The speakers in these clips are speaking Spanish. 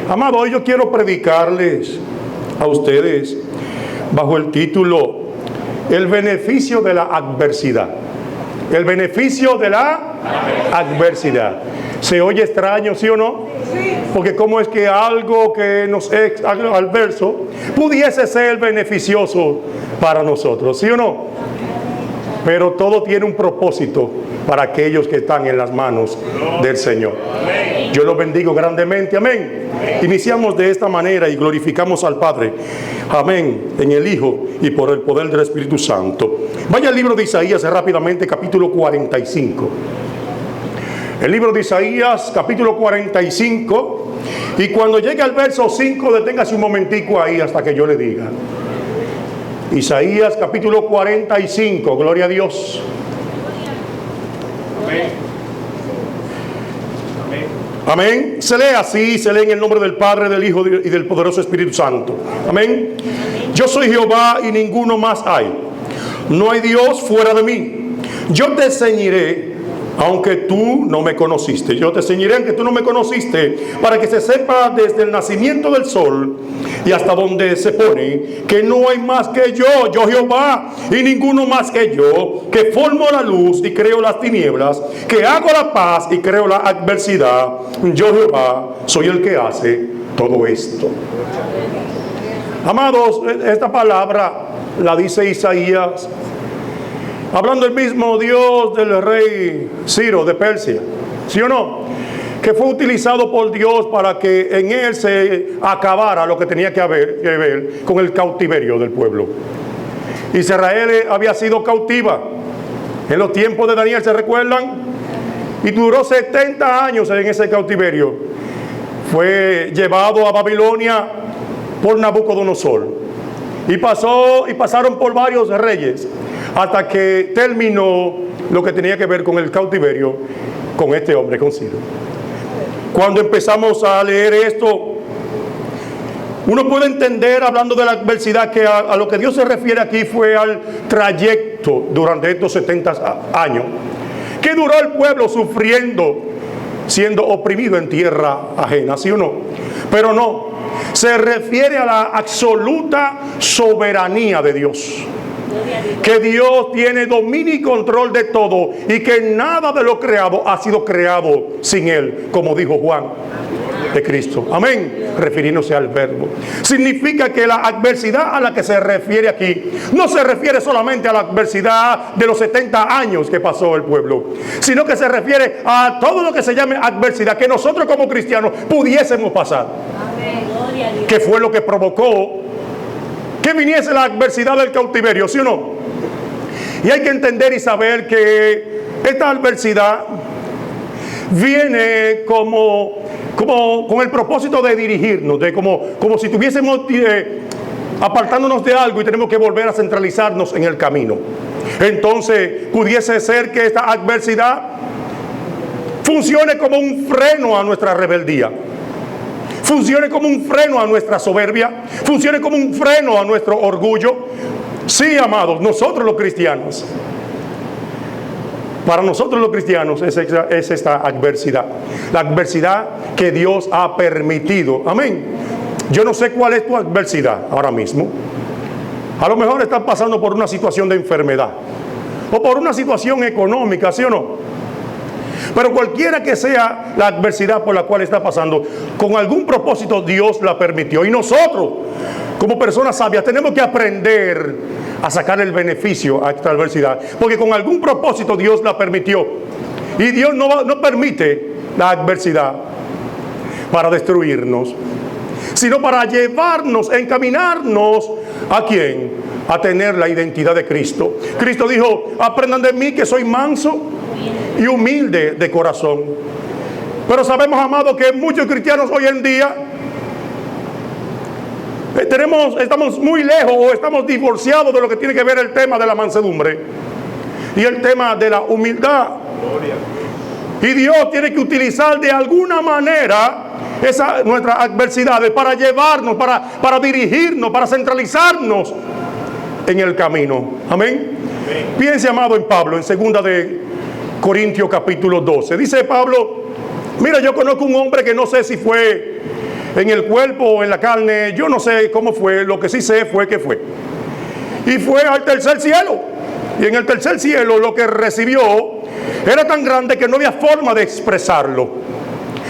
Amado, hoy yo quiero predicarles a ustedes bajo el título El beneficio de la adversidad. El beneficio de la adversidad. ¿Se oye extraño, sí o no? Porque cómo es que algo que nos es adverso pudiese ser beneficioso para nosotros, ¿sí o no? Pero todo tiene un propósito para aquellos que están en las manos del Señor. Yo los bendigo grandemente, amén. Iniciamos de esta manera y glorificamos al Padre, amén, en el Hijo y por el poder del Espíritu Santo. Vaya al libro de Isaías rápidamente, capítulo 45. El libro de Isaías, capítulo 45, y cuando llegue al verso 5, deténgase un momentico ahí hasta que yo le diga. Isaías, capítulo 45, gloria a Dios. Amén. Amén. Se lee así, se lee en el nombre del Padre, del Hijo y del poderoso Espíritu Santo. Amén. Yo soy Jehová y ninguno más hay. No hay Dios fuera de mí. Yo te ceñiré aunque tú no me conociste. Yo te ceñiré aunque tú no me conociste, para que se sepa desde el nacimiento del sol y hasta donde se pone, que no hay más que yo Jehová, y ninguno más que yo, que formo la luz y creo las tinieblas, que hago la paz y creo la adversidad. Yo Jehová soy el que hace todo esto. Amados, esta palabra la dice Isaías, hablando el mismo Dios del rey Ciro de Persia, ¿sí o no? Que fue utilizado por Dios para que en él se acabara lo que tenía que ver con el cautiverio del pueblo. Israel había sido cautiva en los tiempos de Daniel, ¿se recuerdan? Y duró 70 años en ese cautiverio. Fue llevado a Babilonia por Nabucodonosor. Y pasaron por varios reyes, hasta que terminó lo que tenía que ver con el cautiverio con este hombre, con Ciro. Cuando empezamos a leer esto, uno puede entender, hablando de la adversidad, que a lo que Dios se refiere aquí fue al trayecto durante estos 70 años, que duró el pueblo sufriendo, siendo oprimido en tierra ajena, ¿sí o no? Pero no, se refiere a la absoluta soberanía de Dios. Que Dios tiene dominio y control de todo, y que nada de lo creado ha sido creado sin Él, como dijo Juan de Cristo. Amén. Refiriéndose al verbo. Significa que la adversidad a la que se refiere aquí no se refiere solamente a la adversidad de los 70 años que pasó el pueblo, sino que se refiere a todo lo que se llame adversidad que nosotros como cristianos pudiésemos pasar. Amén. Que fue lo que provocó que viniese la adversidad del cautiverio, ¿sí o no? Y hay que entender y saber que esta adversidad viene como con el propósito de dirigirnos, de como si estuviésemos apartándonos de algo y tenemos que volver a centralizarnos en el camino. Entonces pudiese ser que esta adversidad funcione como un freno a nuestra rebeldía, funcione como un freno a nuestra soberbia, funcione como un freno a nuestro orgullo. Sí, amados, nosotros los cristianos, para nosotros los cristianos es esta adversidad, la adversidad que Dios ha permitido. Amén. Yo no sé cuál es tu adversidad ahora mismo. A lo mejor estás pasando por una situación de enfermedad o por una situación económica, ¿sí o no? Pero cualquiera que sea la adversidad por la cual está pasando, con algún propósito Dios la permitió. Y nosotros, como personas sabias, tenemos que aprender a sacar el beneficio a esta adversidad, porque con algún propósito Dios la permitió. Y Dios no permite la adversidad para destruirnos, sino para llevarnos, encaminarnos ¿a quién? A tener la identidad de Cristo. Cristo dijo: aprendan de mí que soy manso y humilde de corazón. Pero sabemos, amados, que muchos cristianos hoy en día estamos muy lejos o estamos divorciados de lo que tiene que ver el tema de la mansedumbre y el tema de la humildad. Y Dios tiene que utilizar de alguna manera nuestras adversidades para llevarnos, para dirigirnos, para centralizarnos en el camino. Amén. Piense, amado, en Pablo, en 2 de Corintios capítulo 12. Dice Pablo: mira, yo conozco un hombre que no sé si fue en el cuerpo o en la carne, yo no sé cómo fue, lo que sí sé fue que fue. Y fue al tercer cielo. Y en el tercer cielo lo que recibió era tan grande que no había forma de expresarlo.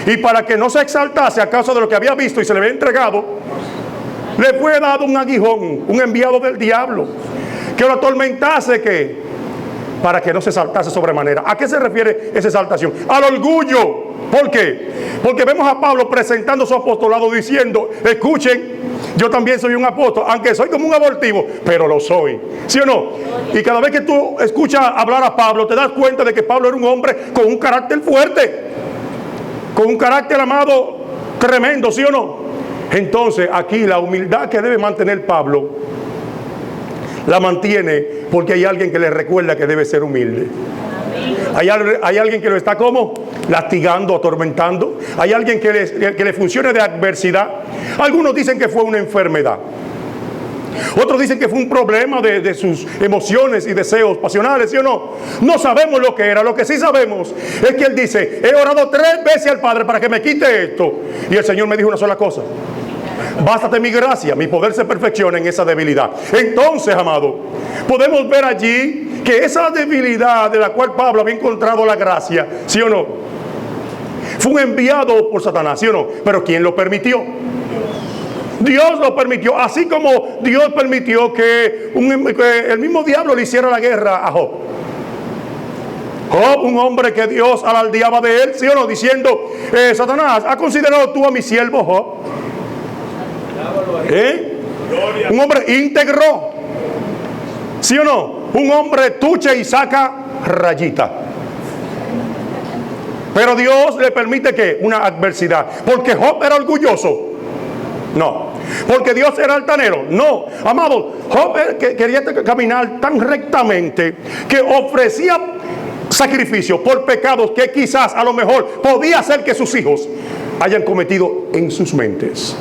Y para que no se exaltase a causa de lo que había visto y se le había entregado, le fue dado un aguijón, un enviado del diablo, que lo atormentase, que para que no se exaltase sobremanera. ¿A qué se refiere esa exaltación? Al orgullo. ¿Por qué? Porque vemos a Pablo presentando su apostolado diciendo: escuchen, yo también soy un apóstol, aunque soy como un abortivo, pero lo soy. ¿Sí o no? Y cada vez que tú escuchas hablar a Pablo, te das cuenta de que Pablo era un hombre con un carácter fuerte, con un carácter, amado, tremendo, ¿sí o no? Entonces aquí la humildad que debe mantener Pablo, la mantiene porque hay alguien que le recuerda que debe ser humilde. Hay alguien que lo está como lastigando, atormentando. Hay alguien que le funcione de adversidad. Algunos dicen que fue una enfermedad. Otros dicen que fue un problema de sus emociones y deseos pasionales, ¿sí o no? No sabemos lo que era. Lo que sí sabemos es que él dice: he orado 3 veces al Padre para que me quite esto, y el Señor me dijo una sola cosa: bástate mi gracia, mi poder se perfecciona en esa debilidad. Entonces, amado, podemos ver allí que esa debilidad de la cual Pablo había encontrado la gracia, ¿sí o no?, fue un enviado por Satanás, ¿sí o no? Pero ¿quién lo permitió? Dios lo permitió, así como Dios permitió que el mismo diablo le hiciera la guerra a Job. Job, un hombre que Dios alardeaba de él, ¿sí o no?, diciendo: Satanás, ¿has considerado tú a mi siervo Job? Un hombre íntegro, ¿sí o no? Un hombre tuche y saca rayita. Pero Dios le permite que una adversidad. ¿Porque Job era orgulloso? No. ¿Porque Dios era altanero? No. Amado, Job quería caminar tan rectamente que ofrecía sacrificio por pecados que quizás a lo mejor podía hacer que sus hijos hayan cometido en sus mentes.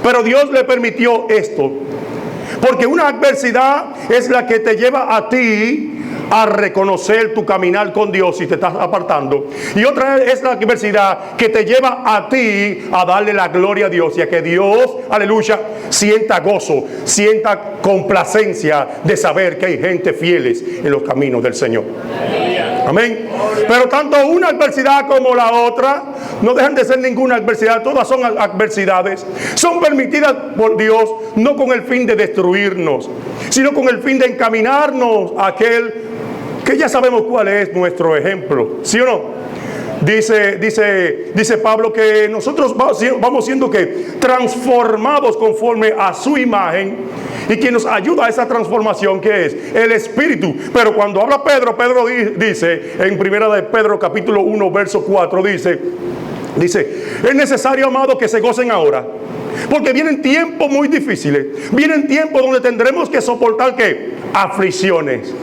Pero Dios le permitió esto porque una adversidad es la que te lleva a ti a reconocer tu caminar con Dios si te estás apartando, y otra es la adversidad que te lleva a ti a darle la gloria a Dios y a que Dios, aleluya, sienta gozo, sienta complacencia de saber que hay gente fieles en los caminos del Señor. Amén. Pero tanto una adversidad como la otra no dejan de ser ninguna adversidad. Todas son adversidades. Son permitidas por Dios no con el fin de destruirnos, sino con el fin de encaminarnos a aquel que ya sabemos cuál es nuestro ejemplo. ¿Sí o no? Dice Pablo que nosotros vamos siendo que transformados conforme a su imagen, y quien nos ayuda a esa transformación, que es el Espíritu. Pero cuando habla Pedro dice en primera de Pedro capítulo 1 verso 4, dice: es necesario, amado, que se gocen ahora, porque vienen tiempos muy difíciles. Vienen tiempos donde tendremos que soportar ¿qué? Aflicciones.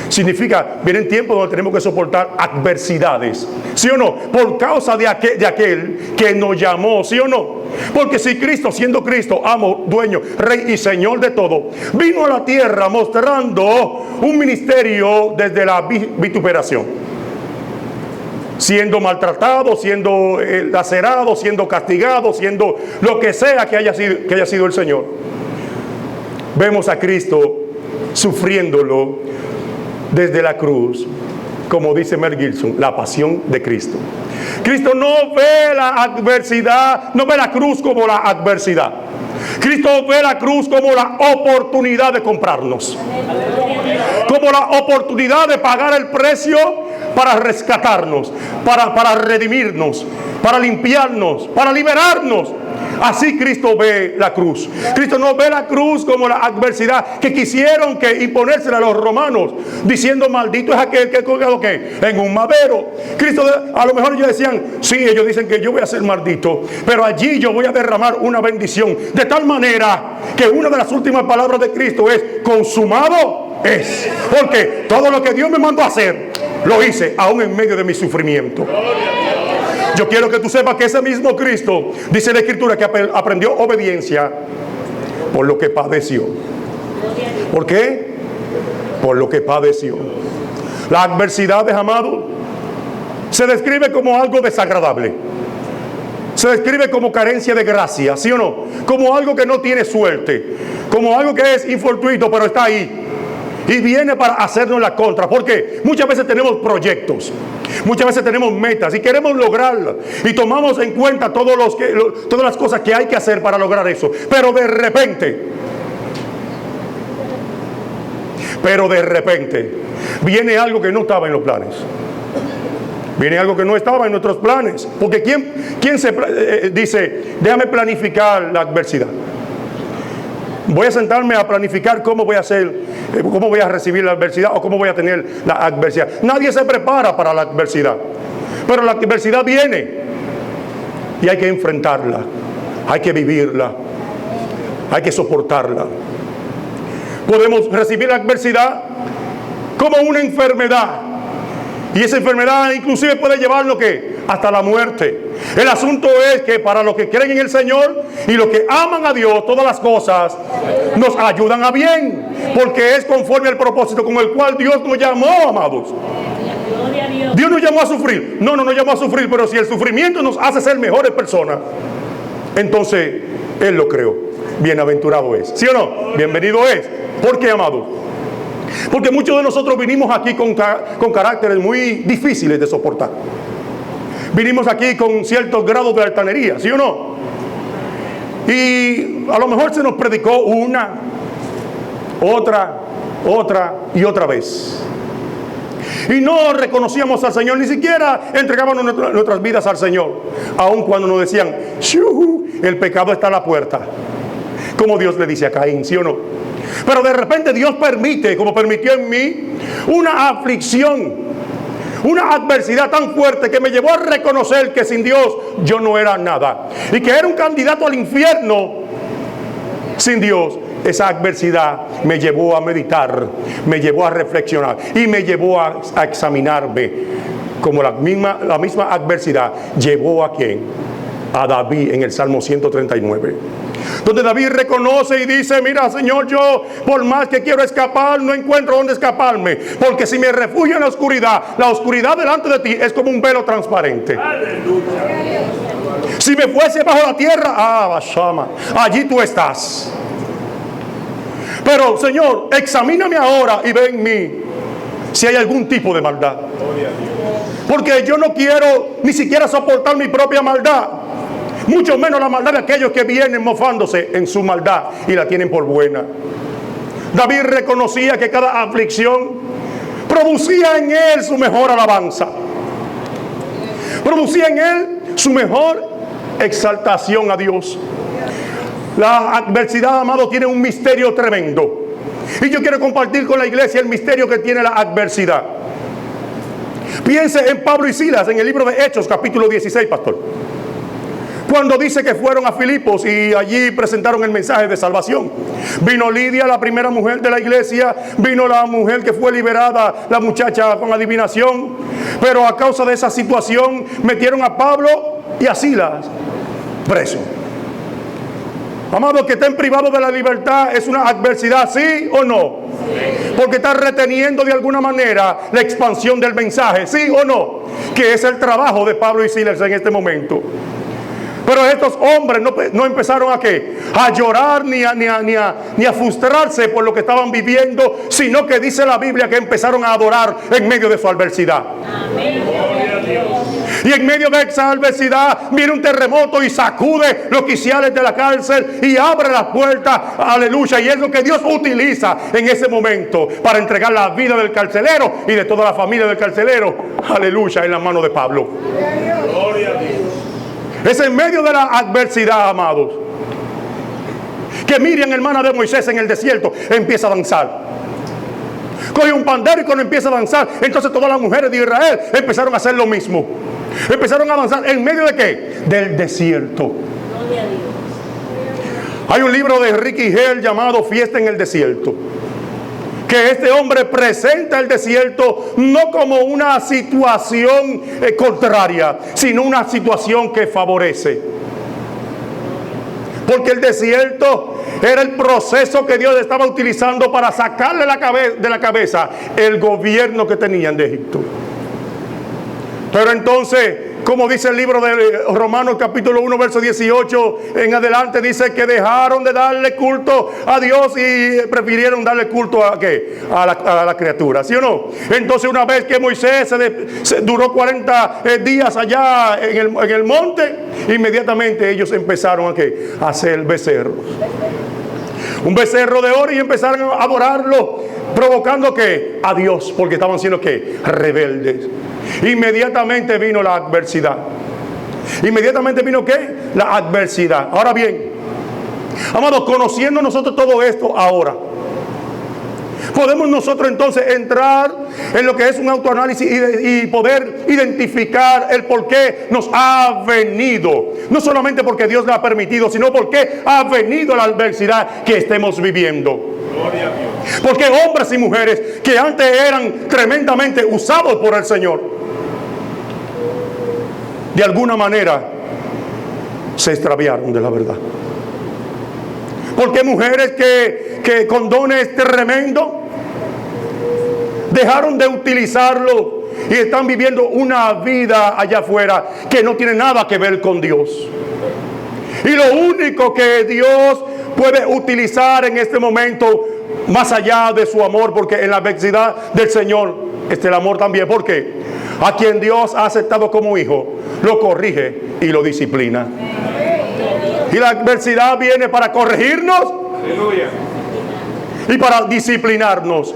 Significa, vienen tiempos donde tenemos que soportar adversidades, ¿sí o no? Por causa de aquel que nos llamó, ¿sí o no? Porque si Cristo, siendo Cristo, amo, dueño, rey y señor de todo, vino a la tierra mostrando un ministerio desde la vituperación, siendo maltratado, siendo lacerado, siendo castigado, siendo lo que sea que haya sido el Señor, vemos a Cristo sufriéndolo desde la cruz, como dice Mel Gibson, la pasión de Cristo. Cristo no ve la adversidad, no ve la cruz como la adversidad. Cristo ve la cruz como la oportunidad de comprarnos, como la oportunidad de pagar el precio para rescatarnos, para redimirnos, para limpiarnos, para liberarnos. Así Cristo ve la cruz. Cristo no ve la cruz como la adversidad que quisieron que imponérsela a los romanos, diciendo: maldito es aquel que ha colgado ¿qué? En un madero. Cristo, a lo mejor ellos decían: sí, ellos dicen que yo voy a ser maldito, pero allí yo voy a derramar una bendición, de tal manera que una de las últimas palabras de Cristo es: consumado es. Porque todo lo que Dios me mandó a hacer, lo hice aún en medio de mi sufrimiento. Yo quiero que tú sepas que ese mismo Cristo, dice la Escritura, que aprendió obediencia por lo que padeció. ¿Por qué? Por lo que padeció. La adversidad, amado, se describe como algo desagradable. se describe como carencia de gracia, ¿sí o no? Como algo que no tiene suerte, como algo que es infortuito, pero está ahí. Y viene para hacernos la contra, porque muchas veces tenemos proyectos, muchas veces tenemos metas y queremos lograrlas. Y tomamos en cuenta todas las cosas que hay que hacer para lograr eso. Pero de repente, viene algo que no estaba en los planes. Viene algo que no estaba en nuestros planes. Porque ¿quién se dice, déjame planificar la adversidad? Voy a sentarme a planificar cómo voy a hacer, cómo voy a recibir la adversidad o cómo voy a tener la adversidad. Nadie se prepara para la adversidad. Pero la adversidad viene y hay que enfrentarla, hay que vivirla, hay que soportarla. Podemos recibir la adversidad como una enfermedad. Y esa enfermedad inclusive puede llevarnos hasta la muerte. El asunto es que para los que creen en el Señor y los que aman a Dios, todas las cosas nos ayudan a bien, porque es conforme al propósito con el cual Dios nos llamó, amados. Dios nos llamó a sufrir. No nos llamó a sufrir, pero si el sufrimiento nos hace ser mejores personas, entonces Él lo creó. Bienaventurado es. ¿Sí o no? Bienvenido es. ¿Por qué, amados? Porque muchos de nosotros vinimos aquí con caracteres muy difíciles de soportar. Vinimos aquí con ciertos grados de altanería, ¿sí o no? Y a lo mejor se nos predicó una, otra y otra vez. Y no reconocíamos al Señor, ni siquiera entregábamos nuestras vidas al Señor. Aun cuando nos decían, el pecado está a la puerta. Como Dios le dice a Caín, ¿sí o no? Pero de repente Dios permite, como permitió en mí, una aflicción, una adversidad tan fuerte que me llevó a reconocer que sin Dios yo no era nada. Y que era un candidato al infierno sin Dios. Esa adversidad me llevó a meditar, me llevó a reflexionar y me llevó a examinarme. Como la misma adversidad llevó a ¿quién? A David en el Salmo 139. Donde David reconoce y dice, mira, Señor, yo por más que quiero escapar, no encuentro dónde escaparme. Porque si me refugio en la oscuridad delante de ti es como un velo transparente. Aleluya. Si me fuese bajo la tierra, Bashama, allí tú estás. Pero, Señor, examíname ahora y ve en mí si hay algún tipo de maldad. Porque yo no quiero ni siquiera soportar mi propia maldad. Mucho menos la maldad de aquellos que vienen mofándose en su maldad y la tienen por buena. David reconocía que cada aflicción producía en él su mejor alabanza. Producía en él su mejor exaltación a Dios. La adversidad, amado, tiene un misterio tremendo. Y yo quiero compartir con la iglesia el misterio que tiene la adversidad. Piense en Pablo y Silas en el libro de Hechos, capítulo 16, pastor. Cuando dice que fueron a Filipos y allí presentaron el mensaje de salvación. Vino Lidia, la primera mujer de la iglesia. Vino la mujer que fue liberada, la muchacha con adivinación. Pero a causa de esa situación metieron a Pablo y a Silas preso. Amado, que estén privados de la libertad es una adversidad, ¿sí o no? Sí. Porque está reteniendo de alguna manera la expansión del mensaje, ¿sí o no? Que es el trabajo de Pablo y Silas en este momento. Pero estos hombres no empezaron a llorar ni a frustrarse por lo que estaban viviendo, sino que dice la Biblia que empezaron a adorar en medio de su adversidad. Amén. Y en medio de esa adversidad viene un terremoto y sacude los quiciales de la cárcel y abre las puertas, aleluya. Y es lo que Dios utiliza en ese momento para entregar la vida del carcelero y de toda la familia del carcelero, aleluya, en la mano de Pablo. Gloria a Dios. Es en medio de la adversidad, amados, que Miriam, hermana de Moisés, en el desierto empieza a danzar. Coge un pandero y cuando empieza a danzar, entonces todas las mujeres de Israel empezaron a hacer lo mismo. Empezaron a danzar en medio de ¿qué? Del desierto. Hay un libro de Ricky Hell llamado Fiesta en el Desierto, que este hombre presenta el desierto no como una situación contraria, sino una situación que favorece. Porque el desierto era el proceso que Dios estaba utilizando para sacarle de la cabeza el gobierno que tenían de Egipto. Pero entonces como dice el libro de Romanos capítulo 1 verso 18 en adelante, dice que dejaron de darle culto a Dios y prefirieron darle culto a ¿qué? A la criatura, ¿sí o no? Entonces una vez que Moisés se duró 40 días allá en el monte, inmediatamente ellos empezaron a hacer becerros. Un becerro de oro, y empezaron a adorarlo, provocando que a Dios, porque estaban siendo que rebeldes. Inmediatamente vino la adversidad. Inmediatamente vino ¿qué? La adversidad. Ahora bien, amados, conociendo nosotros todo esto ahora, podemos nosotros entonces entrar en lo que es un autoanálisis y poder identificar el por qué nos ha venido. No solamente porque Dios lo ha permitido, sino porque ha venido la adversidad que estemos viviendo. Gloria a Dios. Porque hombres y mujeres que antes eran tremendamente usados por el Señor, de alguna manera se extraviaron de la verdad. Porque mujeres que con dones tremendos dejaron de utilizarlo y están viviendo una vida allá afuera que no tiene nada que ver con Dios. Y lo único que Dios puede utilizar en este momento, más allá de su amor, porque en la adversidad del Señor está el amor también, porque a quien Dios ha aceptado como hijo, lo corrige y lo disciplina. Y la adversidad viene para corregirnos. Aleluya. Y para disciplinarnos.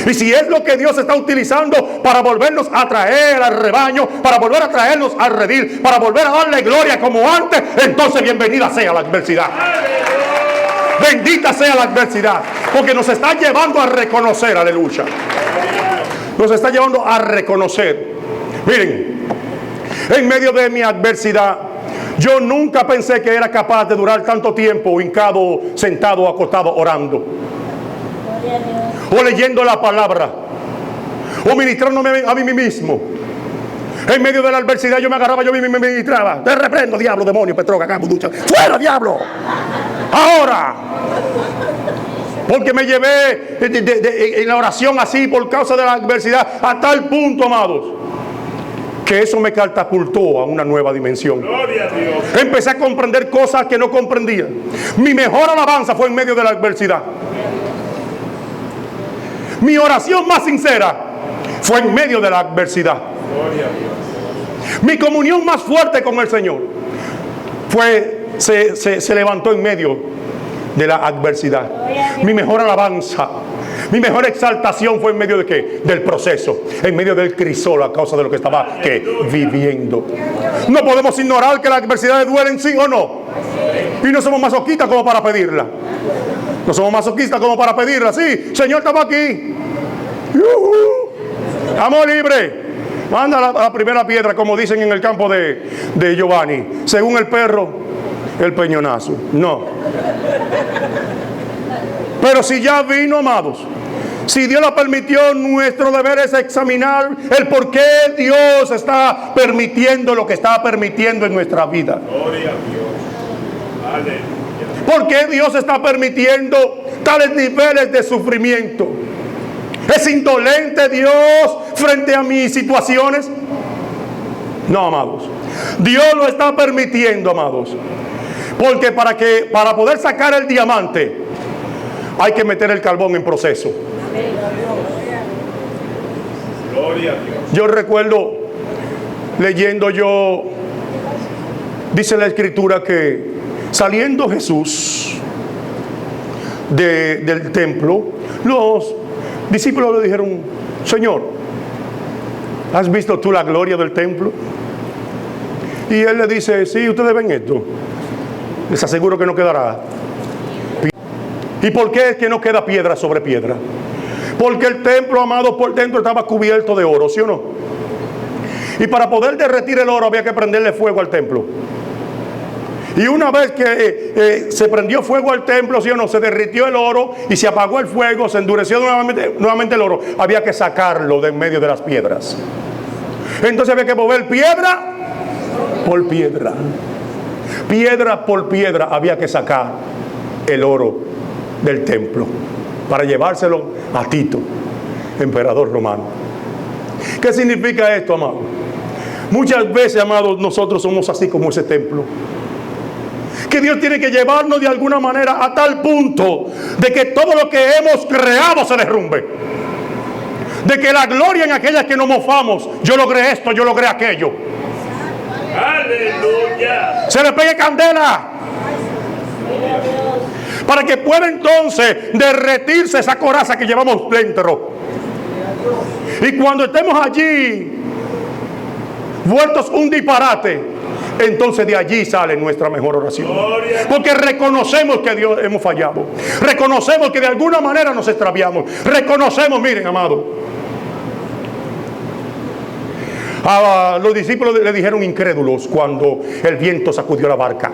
Y si es lo que Dios está utilizando para volvernos a traer al rebaño, para volver a traernos al redil, para volver a darle gloria como antes, entonces bienvenida sea la adversidad. Bendita sea la adversidad, porque nos está llevando a reconocer, aleluya. Nos está llevando a reconocer. Miren, en medio de mi adversidad, yo nunca pensé que era capaz de durar tanto tiempo hincado, sentado, acostado, orando, o leyendo la palabra, o ministrándome a mí mismo. En medio de la adversidad yo me agarraba, yo mismo me ministraba. Te reprendo, diablo, demonio, petroca, campo, ducha. ¡Fuera, diablo! ¡Ahora! Porque me llevé en la oración así por causa de la adversidad a tal punto, amados, que eso me catapultó a una nueva dimensión. Gloria a Dios. Empecé a comprender cosas que no comprendía. Mi mejor alabanza fue en medio de la adversidad. Mi oración más sincera fue en medio de la adversidad. Gloria a Dios. Mi comunión más fuerte con el Señor se levantó en medio de la adversidad. Mi mejor alabanza, mi mejor exaltación fue en medio de ¿qué? Del proceso, en medio del crisol, a causa de lo que estaba viviendo. No podemos ignorar que las adversidades duelen, sí o no. Y no somos masoquistas como para pedirla. No somos masoquistas como para pedirla. Sí, Señor, estamos aquí. Estamos libres. Manda la primera piedra, como dicen en el campo de Giovanni. Según el perro, el peñonazo. No. Pero si ya vino, amados, si Dios lo permitió, nuestro deber es examinar el por qué Dios está permitiendo lo que está permitiendo en nuestra vida. Gloria a Dios. Aleluya. ¿Por qué Dios está permitiendo tales niveles de sufrimiento? ¿Es indolente Dios frente a mis situaciones? No, amados. Dios lo está permitiendo, amados. Porque para poder sacar el diamante hay que meter el carbón en proceso. Gloria a Dios. Yo recuerdo leyendo dice la escritura que saliendo Jesús del templo, los discípulos le dijeron: Señor, ¿has visto tú la gloria del templo? Y él le dice: sí, ustedes ven esto. Les aseguro que no quedará. ¿Y por qué es que no queda piedra sobre piedra? Porque el templo, amado, por dentro estaba cubierto de oro, ¿sí o no? Y para poder derretir el oro había que prenderle fuego al templo. Y una vez que se prendió fuego al templo, ¿sí o no?, se derritió el oro y se apagó el fuego, se endureció nuevamente el oro. Había que sacarlo de en medio de las piedras. Entonces había que mover piedra por piedra. Piedra por piedra había que sacar el oro del templo para llevárselo a Tito, emperador romano. ¿Qué significa esto, amado? Muchas veces, amados, nosotros somos así como ese templo. Que Dios tiene que llevarnos de alguna manera a tal punto de que todo lo que hemos creado se derrumbe. De que la gloria en aquellas que nos mofamos, yo logré esto, yo logré aquello. Aleluya. Se le pegue candela. Para que pueda entonces derretirse esa coraza que llevamos dentro. Y cuando estemos allí, vueltos un disparate, entonces de allí sale nuestra mejor oración. Porque reconocemos que Dios hemos fallado. Reconocemos que de alguna manera nos extraviamos. Reconocemos, miren, amado. A los discípulos le dijeron incrédulos cuando el viento sacudió la barca.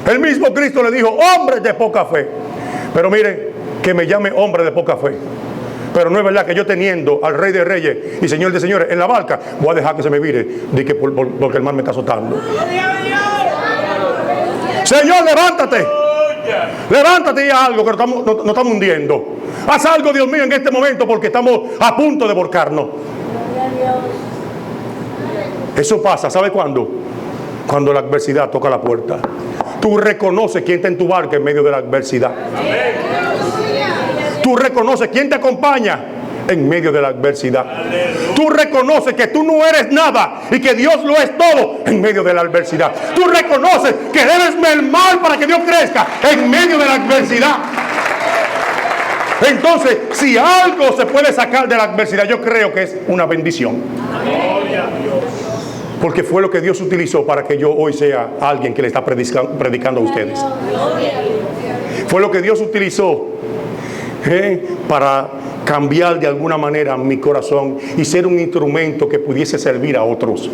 El mismo Cristo le dijo, hombres de poca fe. Pero miren, que me llame hombre de poca fe. Pero no es verdad que yo teniendo al Rey de Reyes y Señor de Señores en la barca, voy a dejar que se me vire de que porque el mar me está azotando. Señor, levántate. Levántate y haz algo, que no estamos hundiendo. Haz algo, Dios mío, en este momento, porque estamos a punto de volcarnos. Eso pasa, ¿sabe cuándo? Cuando la adversidad toca la puerta. Tú reconoces quién está en tu barca en medio de la adversidad. Tú reconoces quién te acompaña en medio de la adversidad. Tú reconoces que tú no eres nada y que Dios lo es todo en medio de la adversidad. Tú reconoces que debes mermar para que Dios crezca en medio de la adversidad. Entonces, si algo se puede sacar de la adversidad, yo creo que es una bendición. Porque fue lo que Dios utilizó para que yo hoy sea alguien que le está predicando a ustedes. Fue lo que Dios utilizó para cambiar de alguna manera mi corazón y ser un instrumento que pudiese servir a otros.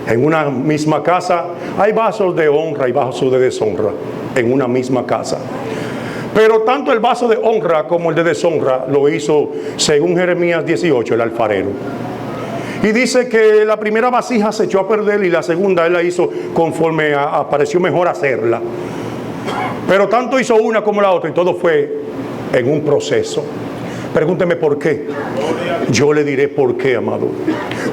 En una misma casa hay vasos de honra y vasos de deshonra. En una misma casa. Pero tanto el vaso de honra como el de deshonra lo hizo, según Jeremías 18, el alfarero. Y dice que la primera vasija se echó a perder y la segunda él la hizo conforme pareció mejor hacerla. Pero tanto hizo una como la otra y todo fue en un proceso. Pregúnteme por qué. Yo le diré por qué, amado.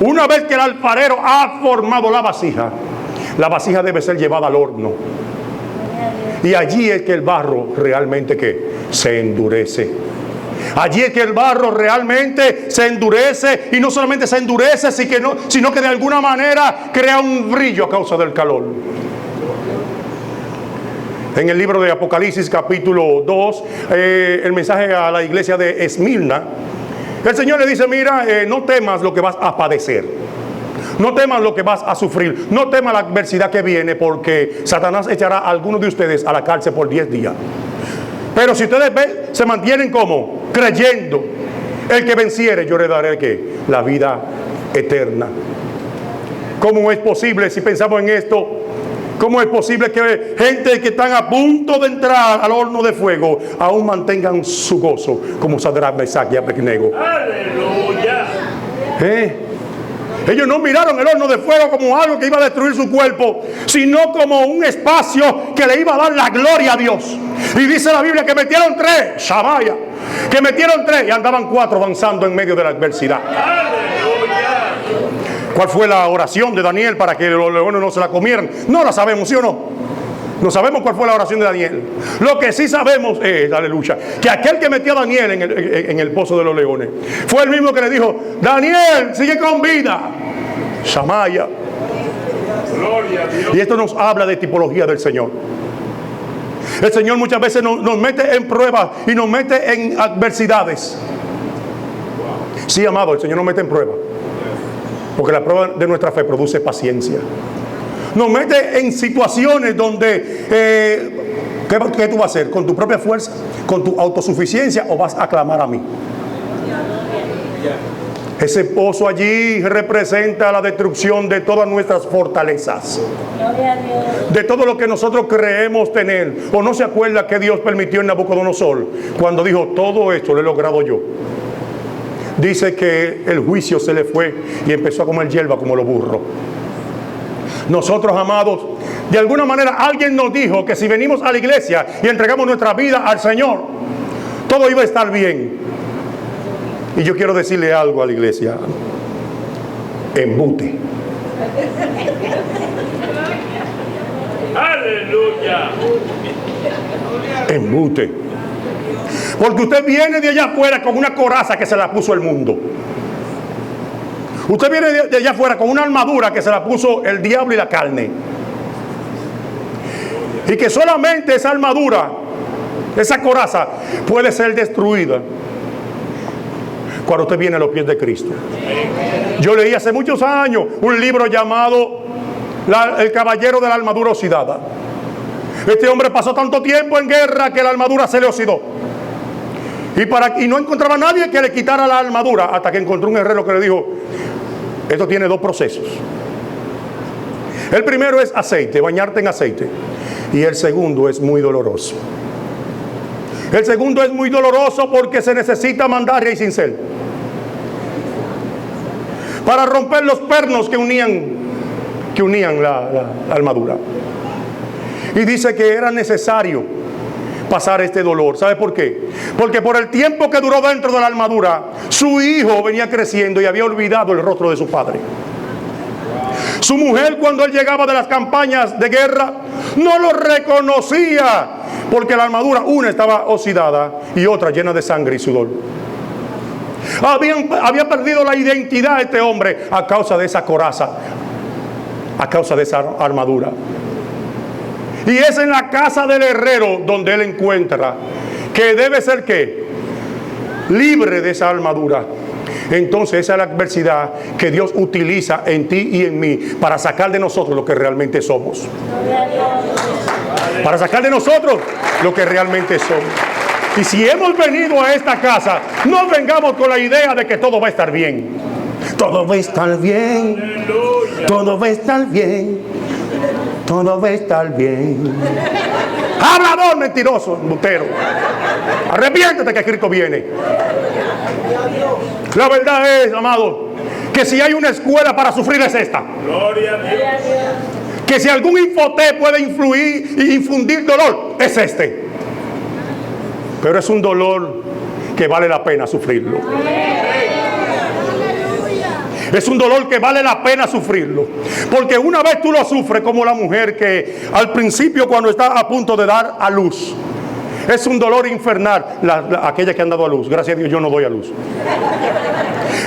Una vez que el alfarero ha formado la vasija debe ser llevada al horno. Y allí es que el barro realmente que se endurece. Allí es que el barro realmente se endurece, y no solamente se endurece, sino que de alguna manera crea un brillo a causa del calor. En el libro de Apocalipsis capítulo 2, el mensaje a la iglesia de Esmirna, el Señor le dice, mira, no temas lo que vas a padecer. No temas lo que vas a sufrir. No temas la adversidad que viene, porque Satanás echará a algunos de ustedes a la cárcel por 10 días. Pero si ustedes se mantienen como creyendo, el que venciere, yo le daré ¿qué? La vida eterna. ¿Cómo es posible, si pensamos en esto, cómo es posible que gente que están a punto de entrar al horno de fuego aún mantengan su gozo, como Sadrach, Mesach y Abednego? Aleluya. Ellos no miraron el horno de fuego como algo que iba a destruir su cuerpo, sino como un espacio que le iba a dar la gloria a Dios. Y dice la Biblia que metieron 3, Shamaya, que metieron 3 y andaban 4 avanzando en medio de la adversidad. Aleluya. ¿Cuál fue la oración de Daniel para que los leones no se la comieran? No la sabemos, ¿sí o no? No sabemos cuál fue la oración de Daniel. Lo que sí sabemos es, aleluya, que aquel que metió a Daniel en el pozo de los leones fue el mismo que le dijo, Daniel, sigue con vida. Shamaya. Gloria a Dios. Y esto nos habla de tipología del Señor. El Señor muchas veces nos mete en pruebas y nos mete en adversidades. Sí, amado, el Señor nos mete en pruebas, porque la prueba de nuestra fe produce paciencia. Nos mete en situaciones donde ¿qué tú vas a hacer? ¿Con tu propia fuerza? ¿Con tu autosuficiencia? ¿O vas a clamar a mí? Ese pozo allí representa la destrucción de todas nuestras fortalezas, de todo lo que nosotros creemos tener. ¿O no se acuerda que Dios permitió en Nabucodonosor cuando dijo, todo esto lo he logrado yo? Dice que el juicio se le fue y empezó a comer hierba como los burros. Nosotros, amados, de alguna manera alguien nos dijo que si venimos a la iglesia y entregamos nuestra vida al Señor, todo iba a estar bien. Y yo quiero decirle algo a la iglesia. embute. Aleluya. Embute. Porque usted viene de allá afuera con una coraza que se la puso el mundo. Usted viene de allá afuera con una armadura que se la puso el diablo y la carne. Y que solamente esa armadura, esa coraza, puede ser destruida cuando usted viene a los pies de Cristo. Yo leí hace muchos años un libro llamado El Caballero de la Armadura Oxidada. Este hombre pasó tanto tiempo en guerra que la armadura se le oxidó. Y no encontraba a nadie que le quitara la armadura, hasta que encontró un herrero que le dijo: esto tiene dos procesos. El primero es aceite, bañarte en aceite. Y el segundo es muy doloroso. El segundo es muy doloroso porque se necesita mandarria y cincel para romper los pernos que unían la armadura. Y dice que era necesario pasar este dolor. ¿Sabe por qué? Porque por el tiempo que duró dentro de la armadura, su hijo venía creciendo y había olvidado el rostro de su padre. Su mujer, cuando él llegaba de las campañas de guerra, no lo reconocía, porque la armadura, una estaba oxidada y otra llena de sangre y sudor. Había perdido la identidad de este hombre a causa de esa coraza, a causa de esa armadura. Y es en la casa del herrero donde él encuentra que debe ser ¿qué? Libre de esa armadura. Entonces esa es la adversidad que Dios utiliza en ti y en mí para sacar de nosotros lo que realmente somos. Para sacar de nosotros lo que realmente somos. Y si hemos venido a esta casa, no vengamos con la idea de que todo va a estar bien. Todo va a estar bien. Todo va a estar bien. Todo va a estar bien. Hablador, mentiroso, embustero. Arrepiéntete que Cristo viene. La verdad es, amado, que si hay una escuela para sufrir es esta. Gloria a Dios. Que si algún infoté puede influir y infundir dolor, es este. Pero es un dolor que vale la pena sufrirlo. Es un dolor que vale la pena sufrirlo. Porque una vez tú lo sufres, como la mujer que al principio, cuando está a punto de dar a luz, es un dolor infernal. Aquella que han dado a luz, gracias a Dios yo no doy a luz.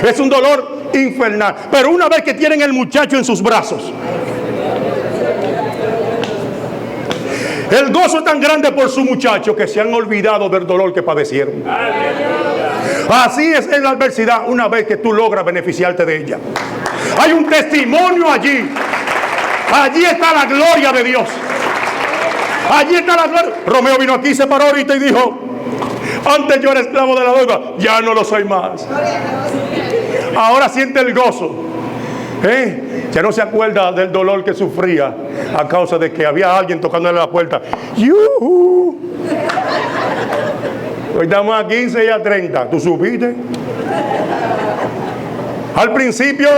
Es un dolor infernal. Pero una vez que tienen el muchacho en sus brazos, el gozo es tan grande por su muchacho que se han olvidado del dolor que padecieron. Así es en la adversidad una vez que tú logras beneficiarte de ella. Hay un testimonio allí. Allí está la gloria de Dios. Allí está la gloria. Romeo vino aquí, se paró ahorita y dijo: antes yo era esclavo de la deuda, ya no lo soy más. Ahora siente el gozo. Ya no se acuerda del dolor que sufría a causa de que había alguien tocándole la puerta. ¡Yuhu! Hoy estamos a 15 y a 30. ¿Tú supiste? Al principio,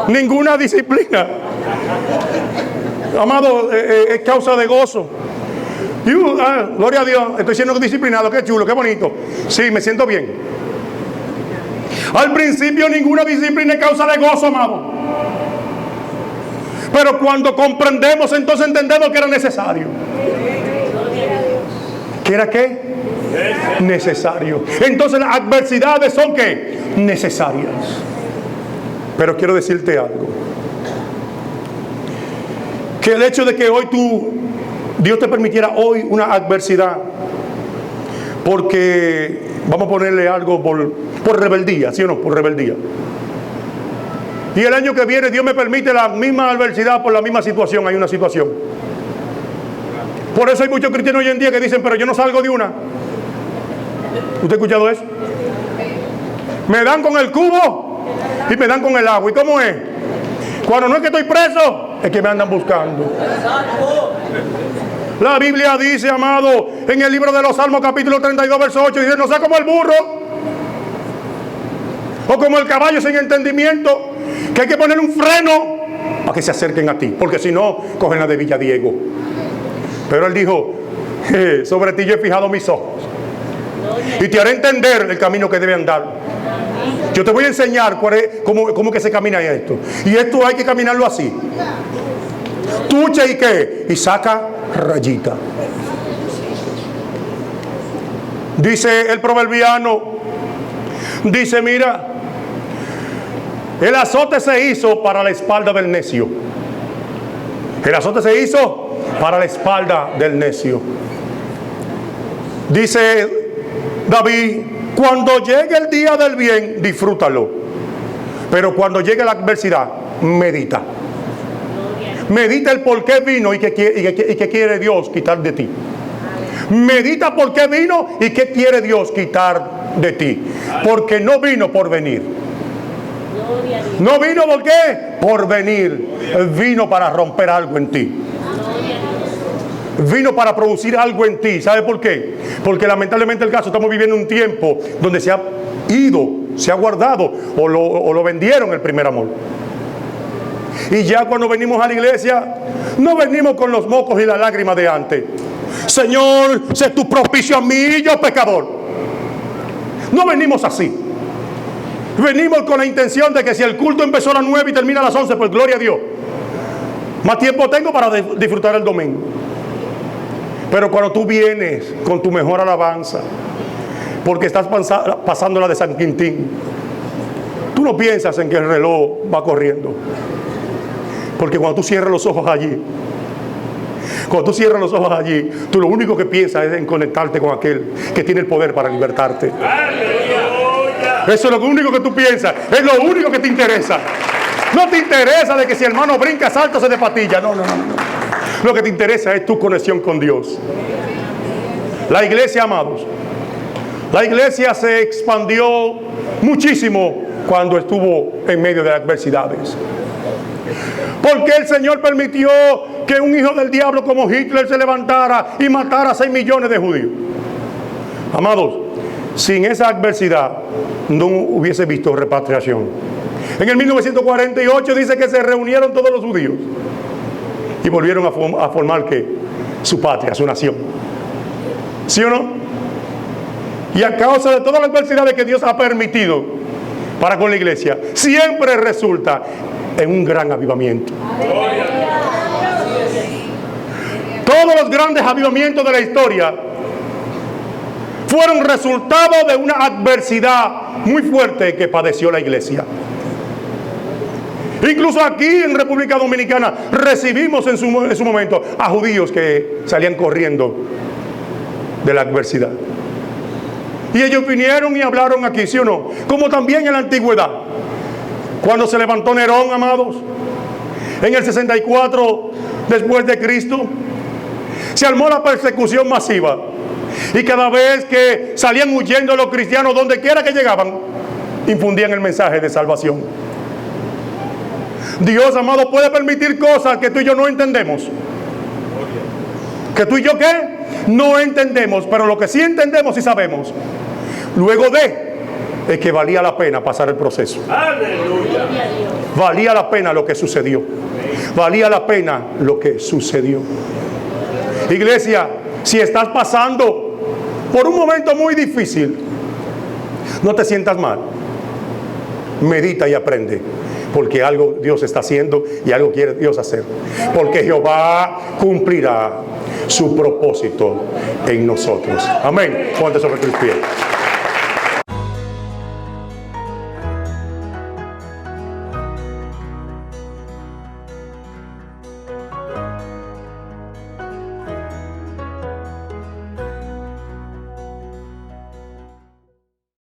ninguna disciplina. Amado, es causa de gozo. Gloria a Dios, estoy siendo disciplinado. Qué chulo, qué bonito. Sí, me siento bien. Al principio, ninguna disciplina es causa de gozo, amado. Pero cuando comprendemos, entonces entendemos que era necesario. ¿Qué era qué? Necesario. Entonces las adversidades son ¿qué? Necesarias. Pero quiero decirte algo. Que el hecho de que hoy Dios te permitiera hoy una adversidad, porque vamos a ponerle algo por rebeldía, ¿sí o no? Por rebeldía. Y el año que viene Dios me permite la misma adversidad por la misma situación. Hay una situación. Por eso hay muchos cristianos hoy en día que dicen: pero yo no salgo de una. ¿Usted ha escuchado eso? Me dan con el cubo y me dan con el agua. ¿Y cómo es? Cuando no es que estoy preso, es que me andan buscando. La Biblia dice, amado, en el libro de los Salmos, capítulo 32, verso 8, dice: no sea como el burro o como el caballo sin entendimiento, que hay que poner un freno para que se acerquen a ti, porque si no, cogen la de Villadiego. Pero él dijo: sobre ti yo he fijado mis ojos y te haré entender el camino que debe andar. Yo te voy a enseñar cómo que se camina esto. Y esto hay que caminarlo así. Tuche y qué. Y saca rayita. Dice el proverbiano. Dice, mira, el azote se hizo para la espalda del necio. El azote se hizo para la espalda del necio. Dice David, cuando llegue el día del bien, disfrútalo. Pero cuando llegue la adversidad, medita. Medita el por qué vino y qué quiere Dios quitar de ti. Medita por qué vino y qué quiere Dios quitar de ti. Porque no vino por venir. No vino por qué, por venir. Vino para romper algo en ti. Vino para producir algo en ti. ¿Sabe por qué? Porque lamentablemente el caso, estamos viviendo un tiempo donde se ha ido, se ha guardado o lo vendieron el primer amor. Y ya cuando venimos a la iglesia, no venimos con los mocos y las lágrimas de antes. Señor, sé tu propicio a mí, yo pecador. No venimos así. Venimos con la intención de que si el culto empezó a las 9 y termina a las 11, pues gloria a Dios. Más tiempo tengo para disfrutar el domingo. Pero cuando tú vienes con tu mejor alabanza, porque estás pasando la de San Quintín, tú no piensas en que el reloj va corriendo. Porque cuando tú cierras los ojos allí, tú lo único que piensas es en conectarte con aquel que tiene el poder para libertarte. Eso es lo único que tú piensas, es lo único que te interesa. No te interesa de que si el hermano brinca, salta, se despatilla. No. Lo que te interesa es tu conexión con Dios. La iglesia, amados, la iglesia se expandió muchísimo cuando estuvo en medio de adversidades. Porque el Señor permitió que un hijo del diablo como Hitler se levantara y matara a 6 millones de judíos. Amados, sin esa adversidad no hubiese visto repatriación. En el 1948 dice que se reunieron todos los judíos y volvieron a formar ¿qué? Su patria, su nación. ¿Sí o no? Y a causa de todas las adversidades que Dios ha permitido para con la iglesia, siempre resulta en un gran avivamiento. Todos los grandes avivamientos de la historia fueron resultado de una adversidad muy fuerte que padeció la iglesia. Incluso aquí en República Dominicana recibimos en su momento a judíos que salían corriendo de la adversidad. Y ellos vinieron y hablaron aquí, ¿sí o no? Como también en la antigüedad. Cuando se levantó Nerón, amados, en el 64 después de Cristo, se armó la persecución masiva. Y cada vez que salían huyendo los cristianos, donde quiera que llegaban, infundían el mensaje de salvación. Dios, amado, puede permitir cosas que tú y yo no entendemos. ¿Que tú y yo qué? No entendemos, pero lo que sí entendemos y sabemos, luego es que valía la pena pasar el proceso. Aleluya. Valía la pena lo que sucedió. Valía la pena lo que sucedió. Iglesia, si estás pasando por un momento muy difícil, no te sientas mal. Medita y aprende. Porque algo Dios está haciendo y algo quiere Dios hacer. Porque Jehová cumplirá su propósito en nosotros. Amén. Ponte sobre tus pies.